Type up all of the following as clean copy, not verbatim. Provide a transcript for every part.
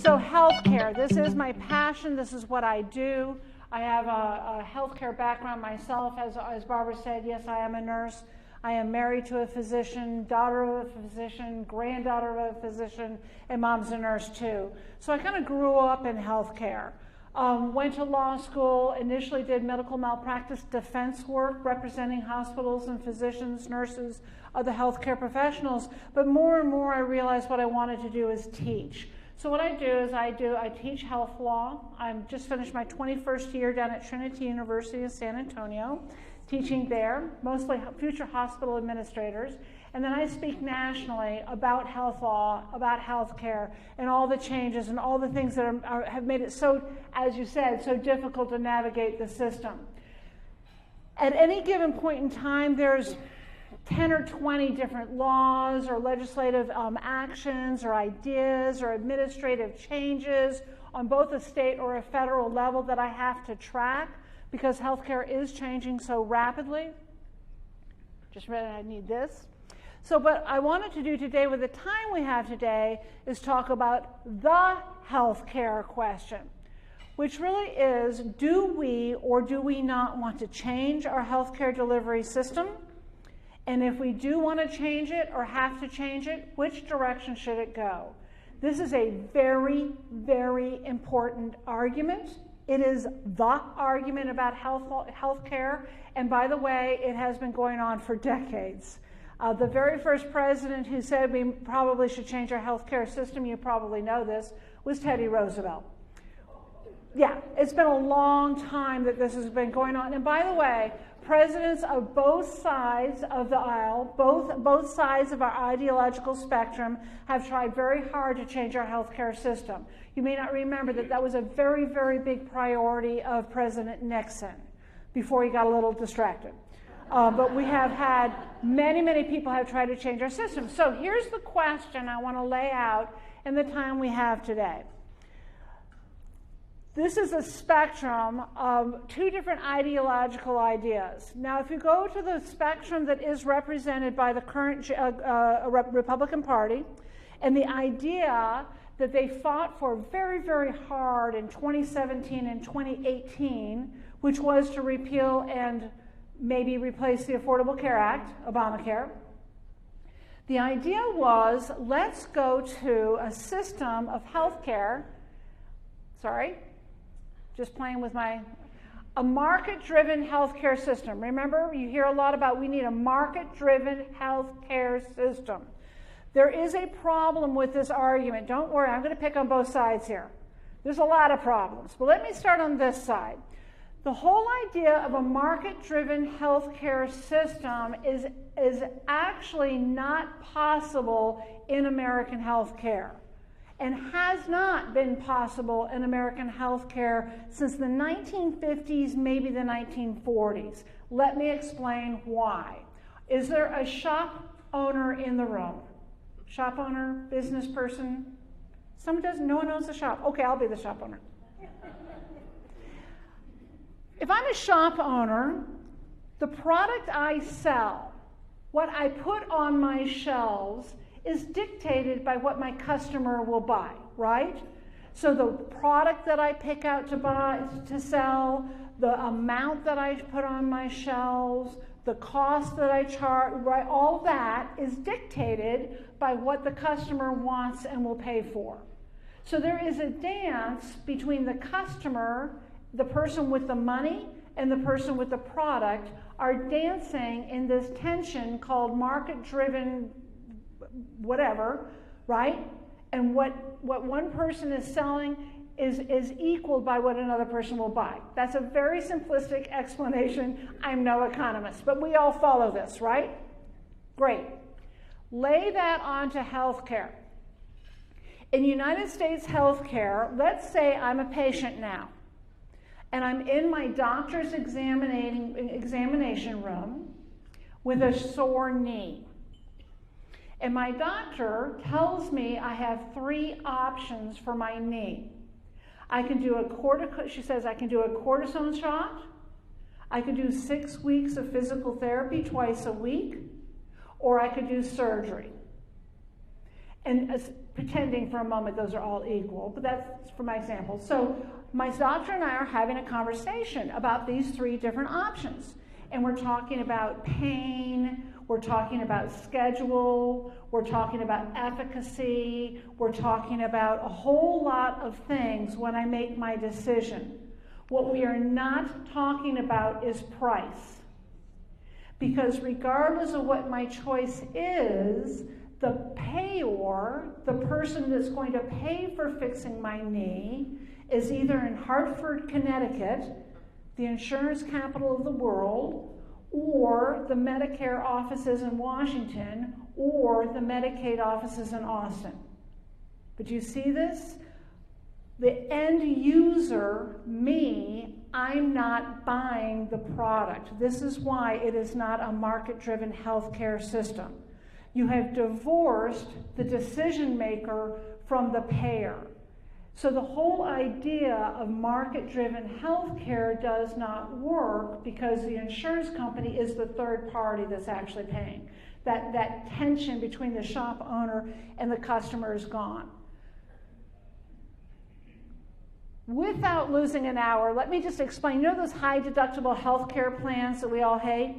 So healthcare, this is my passion. This is what I do. I have a healthcare background myself. As Barbara said, yes, I am a nurse. I am married to a physician, daughter of a physician, granddaughter of a physician, and mom's a nurse too. So I kind of grew up in healthcare. Went to law school, initially did medical malpractice defense work, representing hospitals and physicians, nurses, other healthcare professionals. But more and more I realized what I wanted to do is teach. So what I do is I teach health law. I've just finished my 21st year down at Trinity University in San Antonio, teaching there, mostly future hospital administrators. And then I speak nationally about health law, about health care, and all the changes and all the things that have made it so, as you said, so difficult to navigate the system. At any given point in time, there's 10 or 20 different laws or legislative actions or ideas or administrative changes on both a state or a federal level that I have to track because healthcare is changing so rapidly. Just read I need this. So what I wanted to do today with the time we have today is talk about the healthcare question, which really is, do we or do we not want to change our healthcare delivery system? And if we do want to change it or have to change it, which direction should it go? This is a very, very important argument. It is the argument about healthcare, and by the way, it has been going on for decades. The very first president who said we probably should change our healthcare system, you probably know this, was Teddy Roosevelt. Yeah, it's been a long time that this has been going on. And by the way, presidents of both sides of the aisle, both sides of our ideological spectrum, have tried very hard to change our healthcare system. You may not remember that that was a very, very big priority of President Nixon before he got a little distracted. But we have had many, many people have tried to change our system. So here's the question I want to lay out in the time we have today. This is a spectrum of two different ideological ideas. Now, if you go to the spectrum that is represented by the current Republican Party, and the idea that they fought for very, very hard in 2017 and 2018, which was to repeal and maybe replace the Affordable Care Act, Obamacare. The idea was, let's go to a system of healthcare, just playing with a market-driven healthcare system. Remember, you hear a lot about we need a market-driven healthcare system. There is a problem with this argument. Don't worry, I'm going to pick on both sides here. There's a lot of problems, but let me start on this side. The whole idea of a market-driven healthcare system is actually not possible in American healthcare, and has not been possible in American healthcare since the 1950s, maybe the 1940s. Let me explain why. Is there a shop owner in the room? Shop owner, business person? Someone doesn't, no one owns a shop. Okay, I'll be the shop owner. If I'm a shop owner, the product I sell, what I put on my shelves, is dictated by what my customer will buy, right? So the product that I pick out to sell, the amount that I put on my shelves, the cost that I charge, right, all that is dictated by what the customer wants and will pay for. So there is a dance between the customer, the person with the money, and the person with the product are dancing in this tension called market-driven whatever, right? And what one person is selling is equaled by what another person will buy. That's a very simplistic explanation. I'm no economist, but we all follow this, right? Great. Lay that onto healthcare. In United States healthcare, let's say I'm a patient now, and I'm in my doctor's examination room with a sore knee. And my doctor tells me I have 3 options for my knee. I can do she says I can do a cortisone shot, I could do 6 weeks of physical therapy twice a week, or I could do surgery. And pretending for a moment those are all equal, but that's for my example. So my doctor and I are having a conversation about these 3 different options. And we're talking about pain, we're talking about schedule, we're talking about efficacy, we're talking about a whole lot of things when I make my decision. What we are not talking about is price. Because regardless of what my choice is, the payor, the person that's going to pay for fixing my knee, is either in Hartford, Connecticut, the insurance capital of the world, or the Medicare offices in Washington, or the Medicaid offices in Austin. But you see this? The end user, me, I'm not buying the product. This is why it is not a market-driven healthcare system. You have divorced the decision maker from the payer. So the whole idea of market-driven healthcare does not work because the insurance company is the third party that's actually paying. That tension between the shop owner and the customer is gone. Without losing an hour, let me just explain. You know those high deductible healthcare plans that we all hate?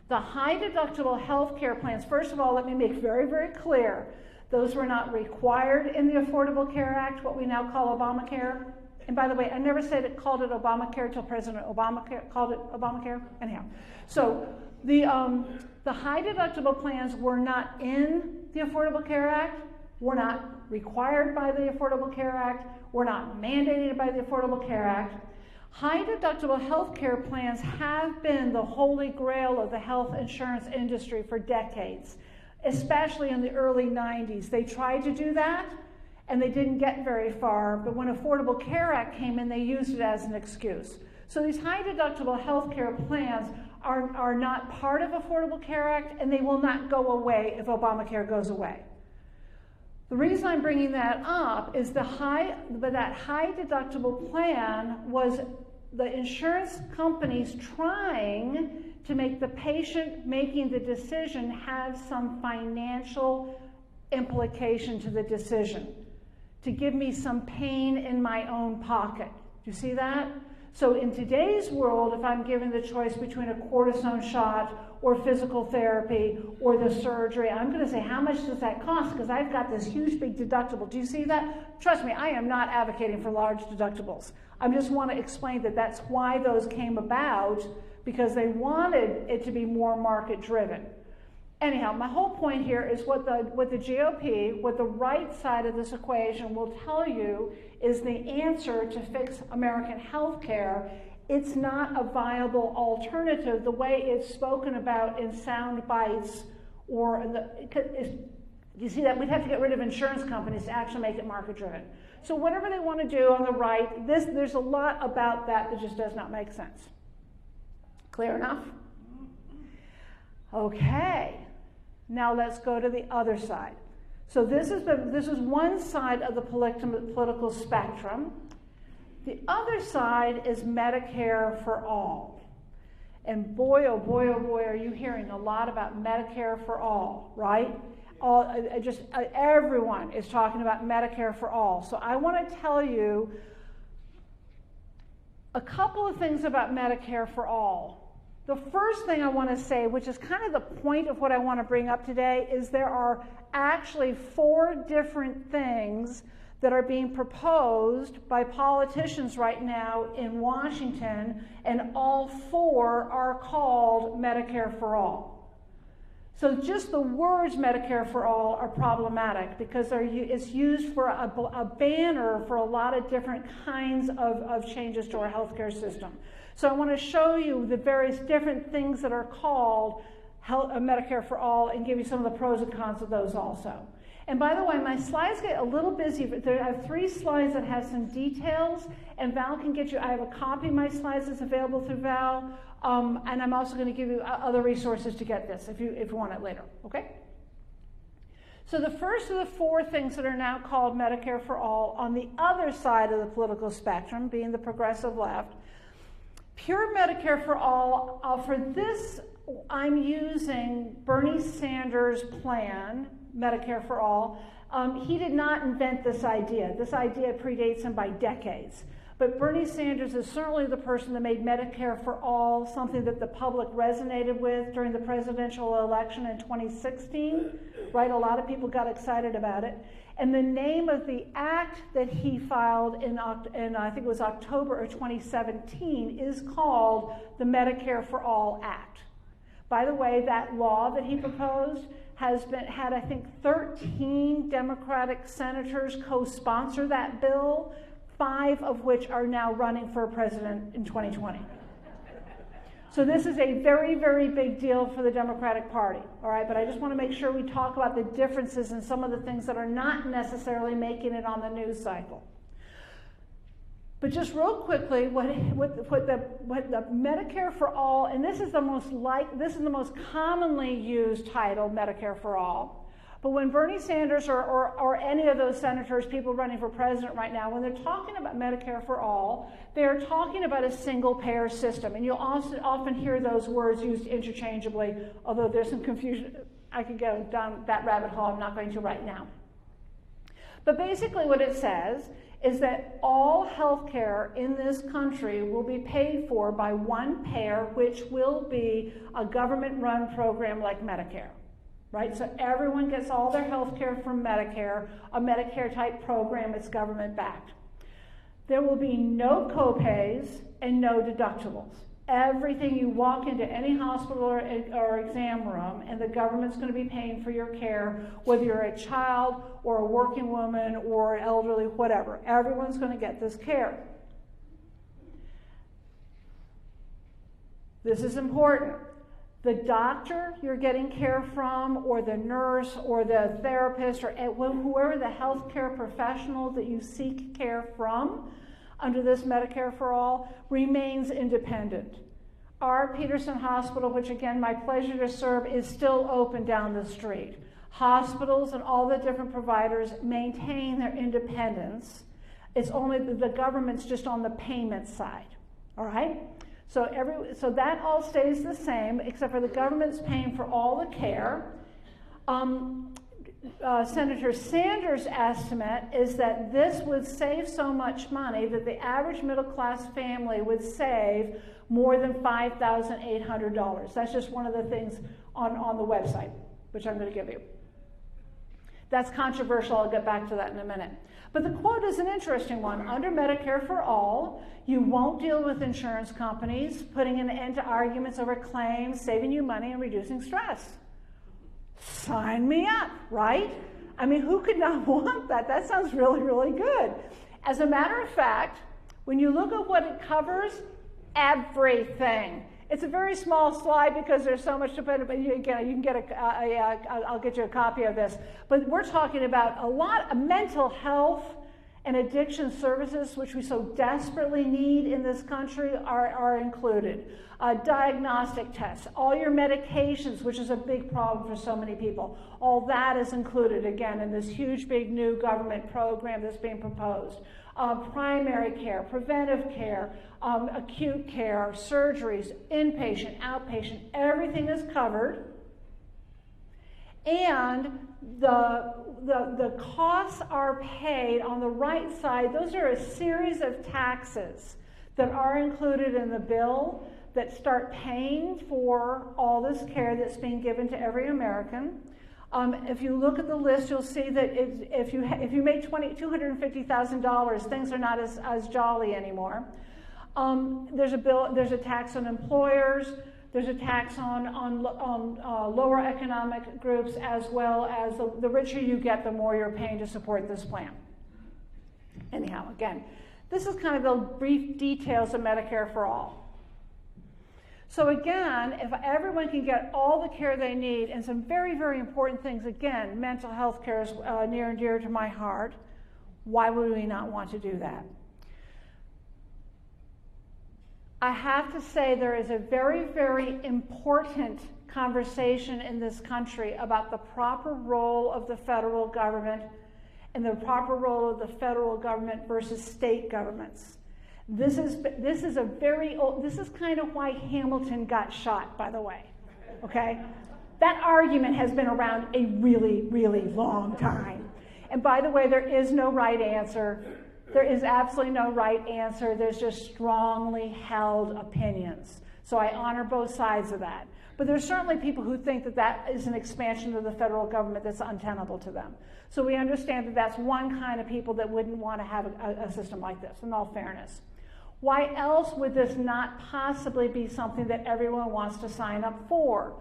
The high deductible healthcare plans, first of all, let me make very, very clear. Those were not required in the Affordable Care Act, what we now call Obamacare. And by the way, I never said it called it Obamacare until President Obama called it Obamacare. Anyhow, so the high deductible plans were not in the Affordable Care Act, were not required by the Affordable Care Act, were not mandated by the Affordable Care Act. High deductible health care plans have been the holy grail of the health insurance industry for decades, especially in the early 90s. They tried to do that, and they didn't get very far, but when Affordable Care Act came in, they used it as an excuse. So these high deductible health care plans are not part of Affordable Care Act, and they will not go away if Obamacare goes away. The reason I'm bringing that up is that high deductible plan was the insurance companies trying to make the patient making the decision have some financial implication to the decision, to give me some pain in my own pocket. Do you see that? So in today's world, if I'm given the choice between a cortisone shot or physical therapy or the surgery, I'm going to say, how much does that cost? Because I've got this huge big deductible. Do you see that? Trust me, I am not advocating for large deductibles. I just want to explain that that's why those came about, because they wanted it to be more market driven. Anyhow, my whole point here is what the GOP, what the right side of this equation will tell you is the answer to fix American health care. It's not a viable alternative the way it's spoken about in sound bites or you see that we'd have to get rid of insurance companies to actually make it market driven. So whatever they want to do on the right, there's a lot about that just does not make sense. Clear enough? Okay. Now let's go to the other side. So this is one side of the political spectrum. The other side is Medicare for all. And boy, oh boy, oh boy, are you hearing a lot about Medicare for all, right? Everyone is talking about Medicare for all. So I want to tell you a couple of things about Medicare for all. The first thing I want to say, which is kind of the point of what I want to bring up today, is there are actually 4 different things that are being proposed by politicians right now in Washington, and all 4 are called Medicare for all. So just the words Medicare for all are problematic because it's used for a banner for a lot of different kinds of changes to our healthcare system. So I want to show you the various different things that are called Medicare for all and give you some of the pros and cons of those also. And by the way, my slides get a little busy, but I have 3 slides that have some details, and Val can get you, I have a copy of my slides that's available through Val, and I'm also going to give you other resources to get this if you want it later, okay? So the first of the 4 things that are now called Medicare for all on the other side of the political spectrum, being the progressive left, pure Medicare for all, for this I'm using Bernie Sanders' plan, Medicare for all. He did not invent this idea. This idea predates him by decades. But Bernie Sanders is certainly the person that made Medicare for All something that the public resonated with during the presidential election in 2016, right? A lot of people got excited about it. And the name of the act that he filed in I think it was October of 2017 is called the Medicare for All Act. By the way, that law that he proposed had I think 13 Democratic senators co-sponsor that bill, 5 of which are now running for president in 2020. So this is a very, very big deal for the Democratic Party, all right? But I just want to make sure we talk about the differences in some of the things that are not necessarily making it on the news cycle. But just real quickly, what the Medicare for All, and this is the most commonly used title, Medicare for All. But when Bernie Sanders or any of those senators, people running for president right now, when they're talking about Medicare for All, they're talking about a single-payer system. And you'll often hear those words used interchangeably, although there's some confusion. I could go down that rabbit hole. I'm not going to right now. But basically what it says is that all health care in this country will be paid for by one payer, which will be a government-run program like Medicare. Right? So everyone gets all their health care from Medicare, a Medicare-type program. It's government-backed. There will be no copays and no deductibles. Everything, you walk into any hospital or exam room, and the government's going to be paying for your care, whether you're a child or a working woman or elderly, whatever. Everyone's going to get this care. This is important. The doctor you're getting care from, or the nurse, or the therapist, or whoever the healthcare professional that you seek care from under this Medicare for All remains independent. Our Peterson Hospital, which again, my pleasure to serve, is still open down the street. Hospitals and all the different providers maintain their independence. It's only the government's just on the payment side, all right? So that all stays the same, except for the government's paying for all the care. Senator Sanders' estimate is that this would save so much money that the average middle-class family would save more than $5,800. That's just one of the things on the website, which I'm going to give you. That's controversial. I'll get back to that in a minute. But the quote is an interesting one. Under Medicare for All, you won't deal with insurance companies, putting an end to arguments over claims, saving you money, and reducing stress. Sign me up, right? I mean, who could not want that? That sounds really, really good. As a matter of fact, when you look at what it covers, everything. It's a very small slide because there's so much to put, but you can get I'll get you a copy of this. But we're talking about a lot of mental health and addiction services, which we so desperately need in this country, are included. Diagnostic tests, all your medications, which is a big problem for so many people, all that is included, again, in this huge, big, new government program that's being proposed. Primary care, preventive care, acute care, surgeries, inpatient, outpatient, everything is covered. And the costs are paid on the right side. Those are a series of taxes that are included in the bill that start paying for all this care that's being given to every American. If you look at the list, you'll see that if you make $250,000, things are not as jolly anymore. There's a tax on employers. There's a tax on lower economic groups, as well as the richer you get, the more you're paying to support this plan. Anyhow, again, this is kind of the brief details of Medicare for All. So again, if everyone can get all the care they need, and some very, very important things, again, mental health care is near and dear to my heart, why would we not want to do that? I have to say there is a very, very important conversation in this country about the proper role of the federal government and the proper role of the federal government versus state governments. This is kind of why Hamilton got shot, by the way, okay? That argument has been around a really, really long time. And by the way, there is no right answer. There is absolutely no right answer. There's just strongly held opinions. So I honor both sides of that. But there's certainly people who think that that is an expansion of the federal government that's untenable to them. So we understand that that's one kind of people that wouldn't want to have a system like this, in all fairness. Why else would this not possibly be something that everyone wants to sign up for?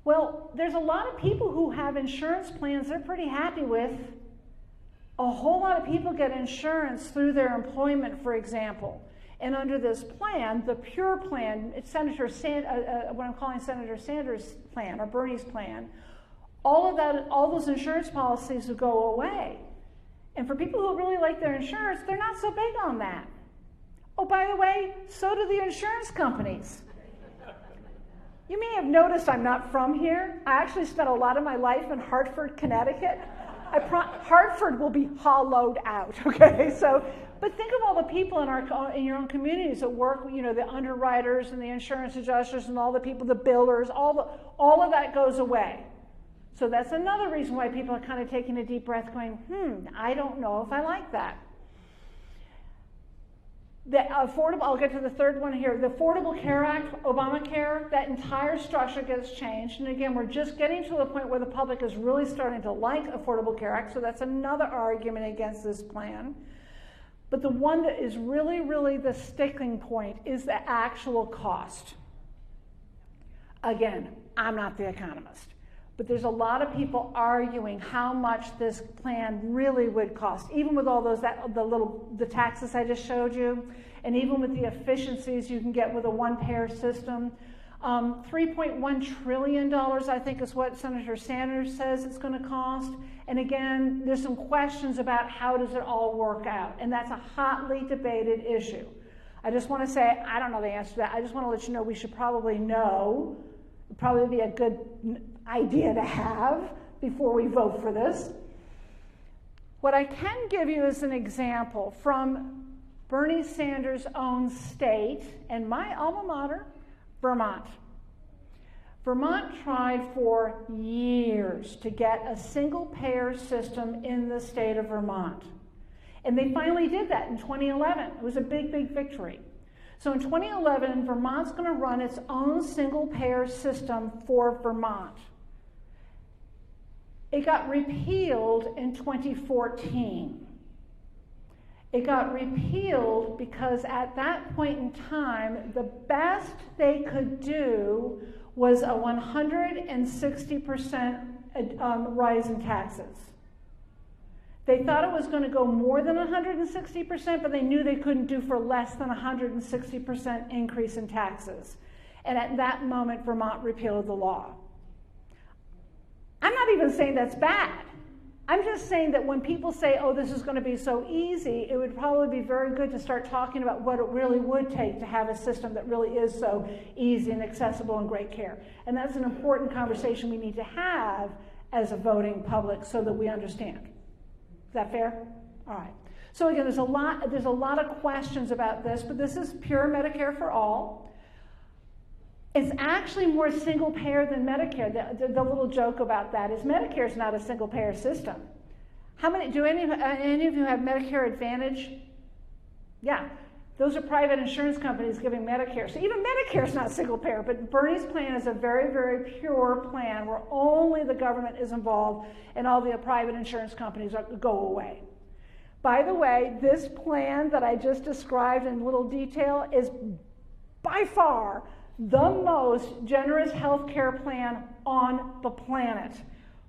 Well, there's a lot of people who have insurance plans they're pretty happy with. A whole lot of people get insurance through their employment, for example. And under this plan, the pure plan, it's what I'm calling Senator Sanders' plan, or Bernie's plan, all those insurance policies would go away. And for people who really like their insurance, they're not so big on that. Oh, by the way, so do the insurance companies. You may have noticed I'm not from here. I actually spent a lot of my life in Hartford, Connecticut. Hartford will be hollowed out, okay? But think of all the people in your own communities that work, you know, the underwriters and the insurance adjusters and all the people, the billers, all of that goes away. So that's another reason why people are kind of taking a deep breath going, I don't know if I like that. I'll get to the third one here. The Affordable Care Act, Obamacare, that entire structure gets changed. And again, we're just getting to the point where the public is really starting to like Affordable Care Act, so that's another argument against this plan. But the one that is really, really the sticking point is the actual cost. Again, I'm not the economist, but there's a lot of people arguing how much this plan really would cost, even with all those the taxes I just showed you, and even with the efficiencies you can get with a one-payer system. $3.1 trillion, I think, is what Senator Sanders says it's going to cost. And again, there's some questions about how does it all work out, and that's a hotly debated issue. I just want to say, I don't know the answer to that. I just want to let you know we should probably know. It would probably be a good idea to have before we vote for this. What I can give you is an example from Bernie Sanders' own state and my alma mater, Vermont. Vermont tried for years to get a single-payer system in the state of Vermont. And they finally did that in 2011. It was a big, big victory. So in 2011, Vermont's going to run its own single-payer system for Vermont. It got repealed in 2014. It got repealed because at that point in time, the best they could do was a 160% rise in taxes. They thought it was going to go more than 160%, but they knew they couldn't do for less than 160% increase in taxes. And at that moment, Vermont repealed the law. I'm not even saying that's bad. I'm just saying that when people say, oh, this is going to be so easy, it would probably be very good to start talking about what it really would take to have a system that really is so easy and accessible and great care. And that's an important conversation we need to have as a voting public so that we understand. Is that fair? All right. So again, there's a lot of questions about this, but this is pure Medicare for all. It's actually more single payer than Medicare. The little joke about that is Medicare is not a single payer system. Do any of you have Medicare Advantage? Yeah, those are private insurance companies giving Medicare. So even Medicare is not single payer, but Bernie's plan is a very, very pure plan where only the government is involved and all the private insurance companies go away. By the way, this plan that I just described in little detail is by far the most generous health care plan on the planet.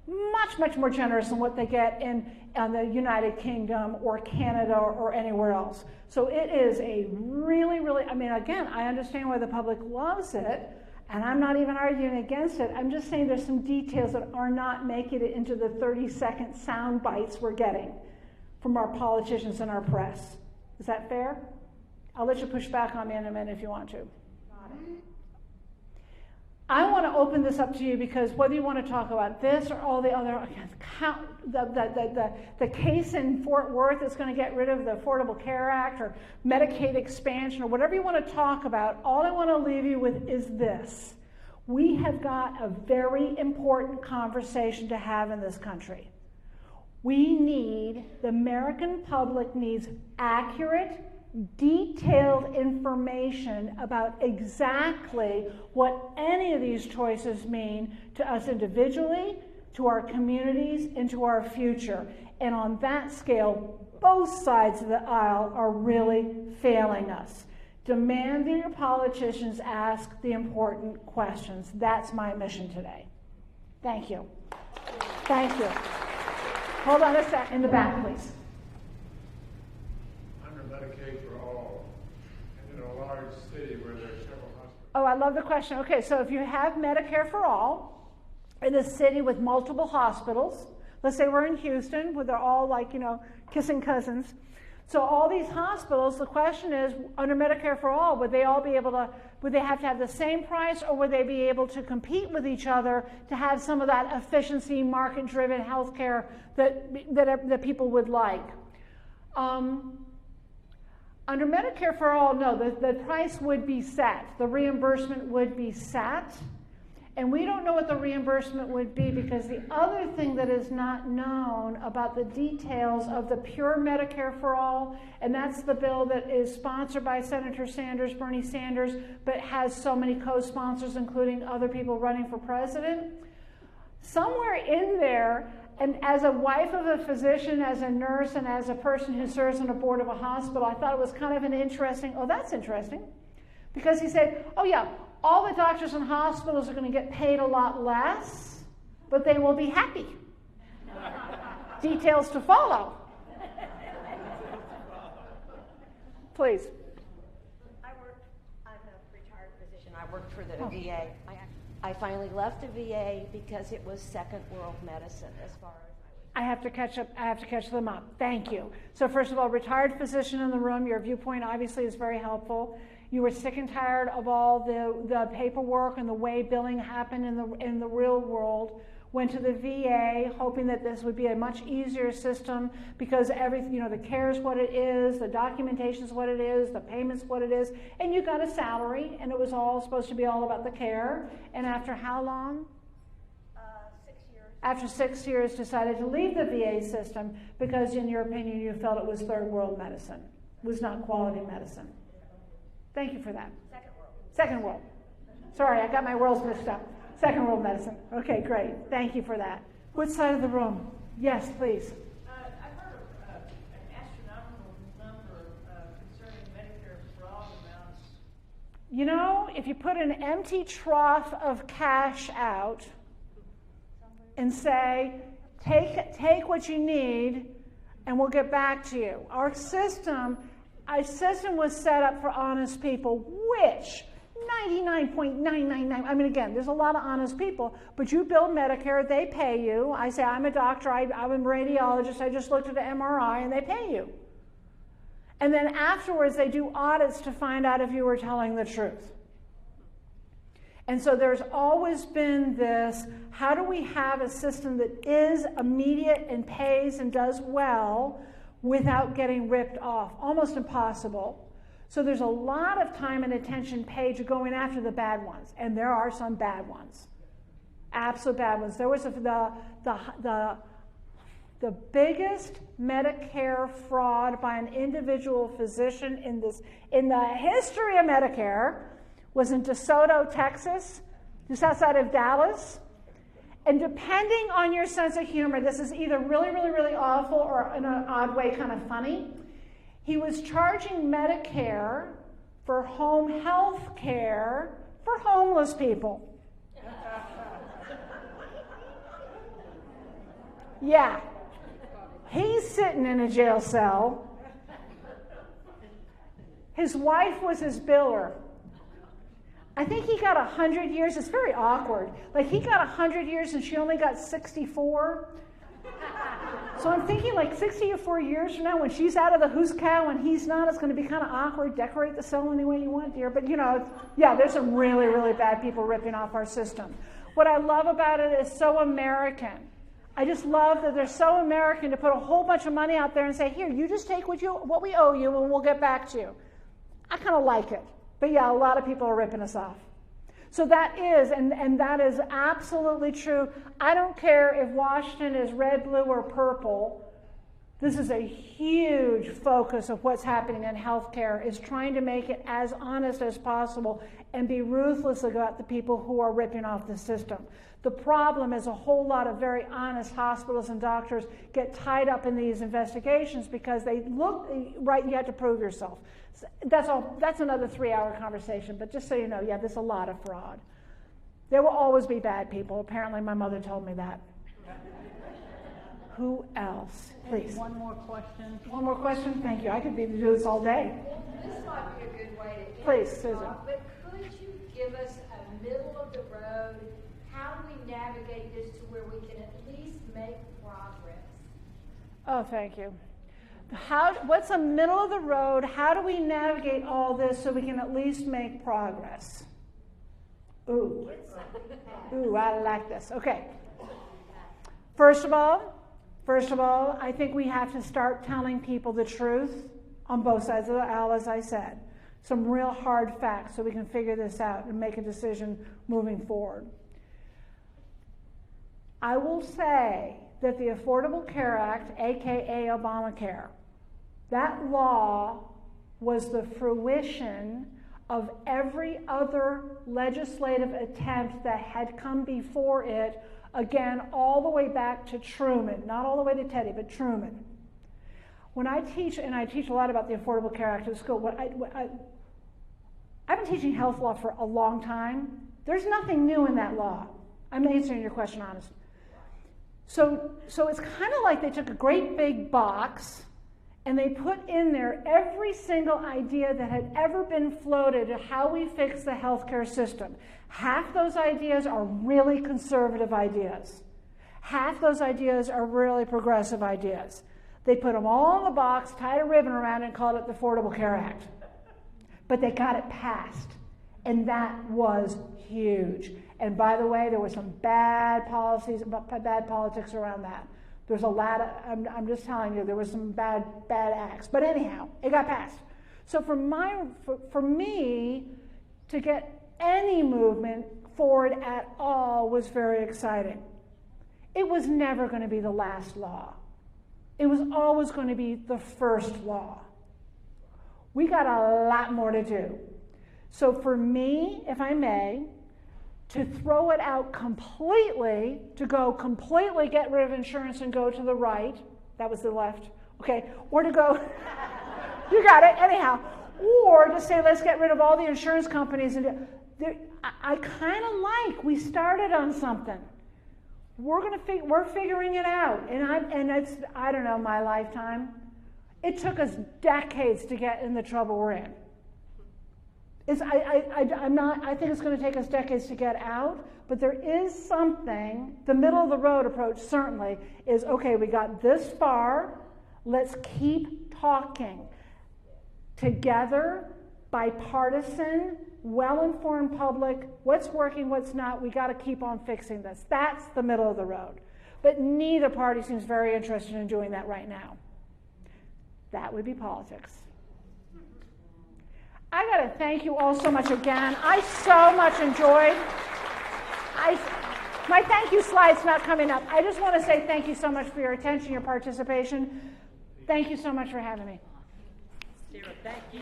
Much, much more generous than what they get in the United Kingdom or Canada or anywhere else. So it is a really, really, I mean, again, I understand why the public loves it, and I'm not even arguing against it. I'm just saying there's some details that are not making it into the 30-second sound bites we're getting from our politicians and our press. Is that fair? I'll let you push back on me in a minute if you want to. Got it. I want to open this up to you because whether you want to talk about this or all the other, the case in Fort Worth is going to get rid of the Affordable Care Act or Medicaid expansion or whatever you want to talk about, all I want to leave you with is this. We have got a very important conversation to have in this country. The American public needs accurate, detailed information about exactly what any of these choices mean to us individually, to our communities, and to our future. And on that scale, both sides of the aisle are really failing us. Demand that your politicians ask the important questions. That's my mission today. Thank you. Thank you. Hold on a sec. In the back, please. Under Medicaid for all, and in a large city where there are several hospitals. Oh, I love the question. Okay, so if you have Medicare for all in a city with multiple hospitals, let's say we're in Houston, where they're all like, kissing cousins. So all these hospitals, the question is, under Medicare for all, would they have to have the same price, or would they be able to compete with each other to have some of that efficiency, market-driven healthcare that people would like? Under Medicare for all, no, the price would be set. The reimbursement would be set. And we don't know what the reimbursement would be, because the other thing that is not known about the details of the pure Medicare for all, and that's the bill that is sponsored by Senator Sanders, Bernie Sanders, but has so many co-sponsors, including other people running for president. Somewhere in there, and as a wife of a physician, as a nurse, and as a person who serves on a board of a hospital, I thought it was kind of an interesting, that's interesting. Because he said, oh yeah, all the doctors and hospitals are going to get paid a lot less, but they will be happy. Details to follow. Please. I'm a retired physician. I worked for the VA. I finally left the VA because it was second world medicine as far as I have to catch up. I have to catch them up. Thank you. So first of all, retired physician in the room, your viewpoint obviously is very helpful. You were sick and tired of all the paperwork and the way billing happened in the real world. Went to the VA hoping that this would be a much easier system, because everything, the care is what it is, the documentation is what it is, the payment's what it is, and you got a salary, and it was all supposed to be all about the care. And after how long? 6 years. After 6 years, decided to leave the VA system because, in your opinion, you felt it was third world medicine, was not quality medicine. Thank you for that. Second world. Second world. Sorry, I got my worlds mixed up. Second world medicine. Okay, great. Thank you for that. Which side of the room? Yes, please. I've heard of an astronomical number concerning Medicare fraud amounts. If you put an empty trough of cash out and say, take what you need and we'll get back to you. Our system was set up for honest people, which 99.999, again, there's a lot of honest people, but you bill Medicare, they pay you. I say, I'm a doctor, I'm a radiologist, I just looked at an MRI, and they pay you. And then afterwards, they do audits to find out if you were telling the truth. And so there's always been this, how do we have a system that is immediate and pays and does well without getting ripped off? Almost impossible. So there's a lot of time and attention paid to going after the bad ones, and there are some bad ones, absolute bad ones. There was the biggest Medicare fraud by an individual physician in the history of Medicare was in DeSoto, Texas, just outside of Dallas. And depending on your sense of humor, this is either really, really, really awful or in an odd way kind of funny. He was charging Medicare for home health care for homeless people. Yeah. He's sitting in a jail cell. His wife was his biller. I think he got 100 years. It's very awkward. Like, he got 100 years and she only got 64. So I'm thinking, like, 64 years from now, when she's out of the who's cow and he's not, it's going to be kind of awkward. Decorate the cell any way you want, dear. But, yeah, there's some really, really bad people ripping off our system. What I love about it is so American. I just love that they're so American to put a whole bunch of money out there and say, here, you just take what we owe you and we'll get back to you. I kind of like it. But yeah, a lot of people are ripping us off. So that is, and that is absolutely true. I don't care if Washington is red, blue, or purple. This is a huge focus of what's happening in healthcare, is trying to make it as honest as possible and be ruthless about the people who are ripping off the system. The problem is a whole lot of very honest hospitals and doctors get tied up in these investigations because they look right. You have to prove yourself. That's all. That's another 3-hour conversation. But just so you know, yeah, there's a lot of fraud. There will always be bad people. Apparently, my mother told me that. Who else? Please. One more question. One more question? Thank you. I could do this all day. This might be a good way to end Please, this Susan. talk, but could you give us a middle of the road? How do we navigate this to where we can at least make progress? Oh, thank you. What's the middle of the road? How do we navigate all this so we can at least make progress? Ooh. Ooh, I like this. Okay. First of all, I think we have to start telling people the truth on both sides of the aisle, as I said. Some real hard facts so we can figure this out and make a decision moving forward. I will say that the Affordable Care Act, aka Obamacare, that law was the fruition of every other legislative attempt that had come before it, again, all the way back to Truman, not all the way to Teddy, but Truman. When I teach, and I teach a lot about the Affordable Care Act at school, I've been teaching health law for a long time. There's nothing new in that law. I'm answering your question honest. So it's kind of like they took a great big box and they put in there every single idea that had ever been floated of how we fix the healthcare system. Half those ideas are really conservative ideas. Half those ideas are really progressive ideas. They put them all in the box, tied a ribbon around it, and called it the Affordable Care Act. But they got it passed, and that was huge. And by the way, there were some bad policies, bad politics around that. There's a lot of, I'm just telling you, there was some bad acts. But anyhow, it got passed. So for me to get any movement forward at all was very exciting. It was never going to be the last law. It was always going to be the first law. We got a lot more to do. So for me, if I may, to throw it out completely, to go completely get rid of insurance and go to the right, that was the left, okay, or to go, you got it, anyhow, or to say let's get rid of all the insurance companies. And I kind of like, we started on something. We're figuring it out, and it's, I don't know, my lifetime. It took us decades to get in the trouble we're in. I think it's going to take us decades to get out, but there is something, the middle of the road approach certainly is, okay, we got this far, let's keep talking. Together, bipartisan, well-informed public, what's working, what's not, we got to keep on fixing this. That's the middle of the road. But neither party seems very interested in doing that right now. That would be politics. I got to thank you all so much again. I so much enjoyed. My thank you slide's not coming up. I just want to say thank you so much for your attention, your participation. Thank you so much for having me. Sarah, thank you.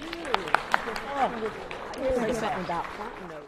Oh, I was something about Fontenot.